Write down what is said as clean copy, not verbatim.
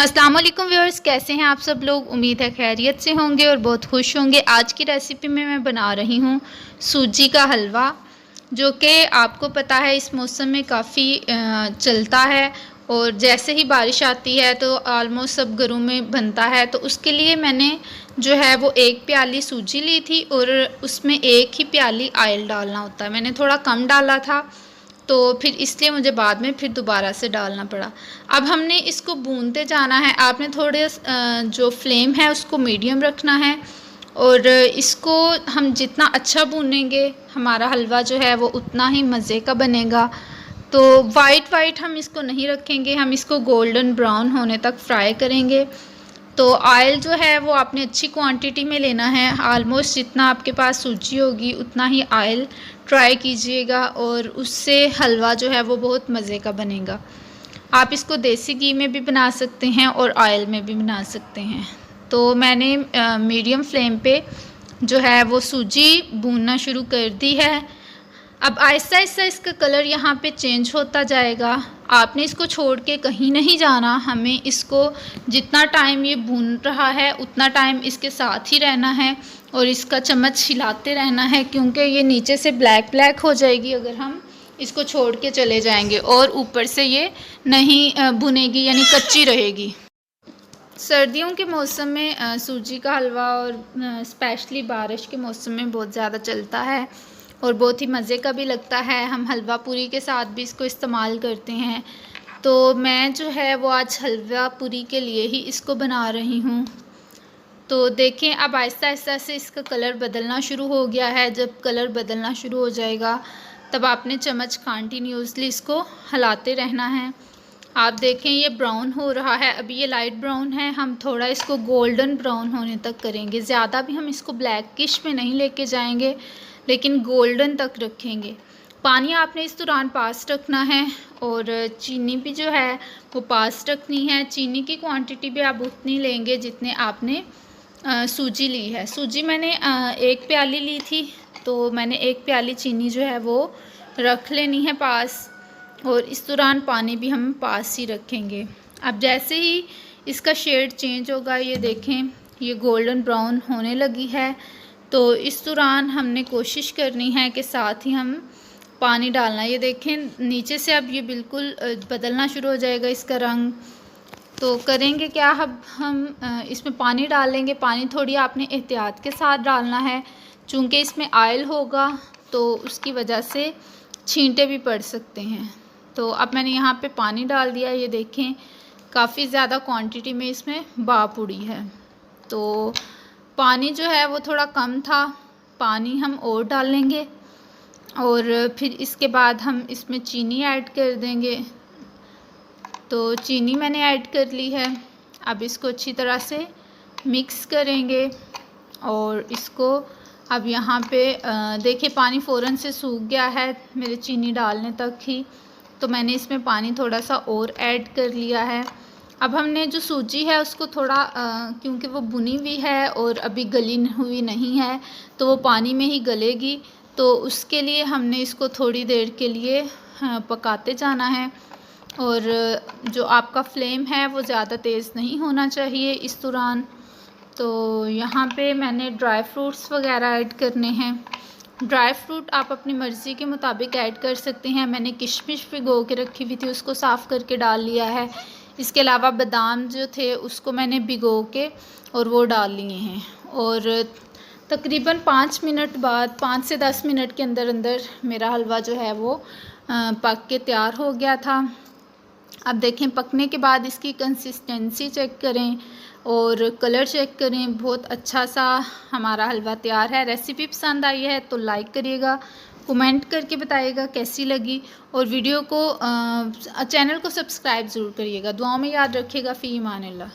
अस्सलाम वालेकुम व्यूअर्स, कैसे हैं आप सब लोग। उम्मीद है खैरियत से होंगे और बहुत खुश होंगे। आज की रेसिपी में मैं बना रही हूँ सूजी का हलवा, जो कि आपको पता है इस मौसम में काफ़ी चलता है और जैसे ही बारिश आती है तो ऑलमोस्ट सब घरों में बनता है। तो उसके लिए मैंने जो है वो 1 प्याली सूजी ली थी और उसमें 1 ही प्याली ऑयल डालना होता है। मैंने थोड़ा कम डाला था तो फिर इसलिए मुझे बाद में फिर दोबारा से डालना पड़ा। अब हमने इसको भूनते जाना है। आपने थोड़े जो फ्लेम है उसको मीडियम रखना है और इसको हम जितना अच्छा भूनेंगे हमारा हलवा जो है वो उतना ही मज़े का बनेगा। तो वाइट हम इसको नहीं रखेंगे, हम इसको गोल्डन ब्राउन होने तक फ्राई करेंगे। तो ऑयल जो है वो आपने अच्छी क्वांटिटी में लेना है। ऑलमोस्ट जितना आपके पास सूजी होगी उतना ही ऑयल ट्राई कीजिएगा और उससे हलवा जो है वो बहुत मज़े का बनेगा। आप इसको देसी घी में भी बना सकते हैं और ऑयल में भी बना सकते हैं। तो मैंने मीडियम फ्लेम पे जो है वो सूजी भूनना शुरू कर दी है। अब आहिस्ता आहिस्ता इसका कलर यहाँ पे चेंज होता जाएगा। आपने इसको छोड़ के कहीं नहीं जाना। हमें इसको जितना टाइम ये भून रहा है उतना टाइम इसके साथ ही रहना है और इसका चम्मच हिलाते रहना है, क्योंकि ये नीचे से ब्लैक ब्लैक हो जाएगी अगर हम इसको छोड़ के चले जाएंगे और ऊपर से ये नहीं भुनेगी, यानी कच्ची रहेगी। सर्दियों के मौसम में सूजी का हलवा और स्पेशली बारिश के मौसम में बहुत ज़्यादा चलता है और बहुत ही मज़े का भी लगता है। हम हलवा पूरी के साथ भी इसको इस्तेमाल करते हैं। तो मैं जो है वो आज हलवा पूरी के लिए ही इसको बना रही हूँ। तो देखें अब आहिस्ता आहिस्ता से इसका कलर बदलना शुरू हो गया है। जब कलर बदलना शुरू हो जाएगा तब आपने चम्मच कंटिन्यूसली इसको हिलाते रहना है। आप देखें ये ब्राउन हो रहा है, अभी ये लाइट ब्राउन है। हम थोड़ा इसको गोल्डन ब्राउन होने तक करेंगे। ज़्यादा भी हम इसको ब्लैकिश में नहीं लेके जाएंगे, लेकिन गोल्डन तक रखेंगे। पानी आपने इस दौरान पास रखना है और चीनी भी जो है वो पास रखनी है। चीनी की क्वांटिटी भी आप उतनी लेंगे जितने आपने सूजी ली है। सूजी मैंने 1 प्याली ली थी, तो मैंने 1 प्याली चीनी जो है वो रख लेनी है पास, और इस दौरान पानी भी हम पास ही रखेंगे। अब जैसे ही इसका शेड चेंज होगा, ये देखें ये गोल्डन ब्राउन होने लगी है, तो इस दौरान हमने कोशिश करनी है कि साथ ही हम पानी डालना। ये देखें नीचे से अब ये बिल्कुल बदलना शुरू हो जाएगा इसका रंग। तो करेंगे क्या, अब हम इसमें पानी डालेंगे। पानी थोड़ी आपने एहतियात के साथ डालना है, चूँकि इसमें ऑयल होगा तो उसकी वजह से छींटे भी पड़ सकते हैं। तो अब मैंने यहाँ पे पानी डाल दिया। ये देखें काफ़ी ज़्यादा क्वांटिटी में इसमें भाप उड़ी है। तो पानी जो है वो थोड़ा कम था, पानी हम और डालेंगे और फिर इसके बाद हम इसमें चीनी ऐड कर देंगे। तो चीनी मैंने ऐड कर ली है। अब इसको अच्छी तरह से मिक्स करेंगे और इसको अब यहाँ पे देखिए पानी फ़ौरन से सूख गया है मेरे चीनी डालने तक ही। तो मैंने इसमें पानी थोड़ा सा और ऐड कर लिया है। अब हमने जो सूजी है उसको थोड़ा क्योंकि वो भुनी हुई है और अभी गली हुई नहीं है, तो वो पानी में ही गलेगी। तो उसके लिए हमने इसको थोड़ी देर के लिए पकाते जाना है। और जो आपका फ्लेम है वो ज़्यादा तेज़ नहीं होना चाहिए इस दौरान। तो यहाँ पे मैंने ड्राई फ्रूट्स वगैरह ऐड करने हैं। ड्राई फ्रूट आप अपनी मर्ज़ी के मुताबिक ऐड कर सकते हैं। मैंने किशमिश भिगो के रखी हुई थी, उसको साफ़ करके डाल लिया है। इसके अलावा बादाम जो थे उसको मैंने भिगो के और वो डाल लिए हैं। और तकरीबन 5 मिनट बाद, 5 से 10 मिनट के अंदर अंदर मेरा हलवा जो है वो पक के तैयार हो गया था। अब देखें पकने के बाद इसकी कंसिस्टेंसी चेक करें और कलर चेक करें। बहुत अच्छा सा हमारा हलवा तैयार है। रेसिपी पसंद आई है तो लाइक करिएगा, कमेंट करके बताइएगा कैसी लगी, और वीडियो को चैनल को सब्सक्राइब ज़रूर करिएगा। दुआओं में याद रखिएगा। फ़ी ईमान अल्लाह।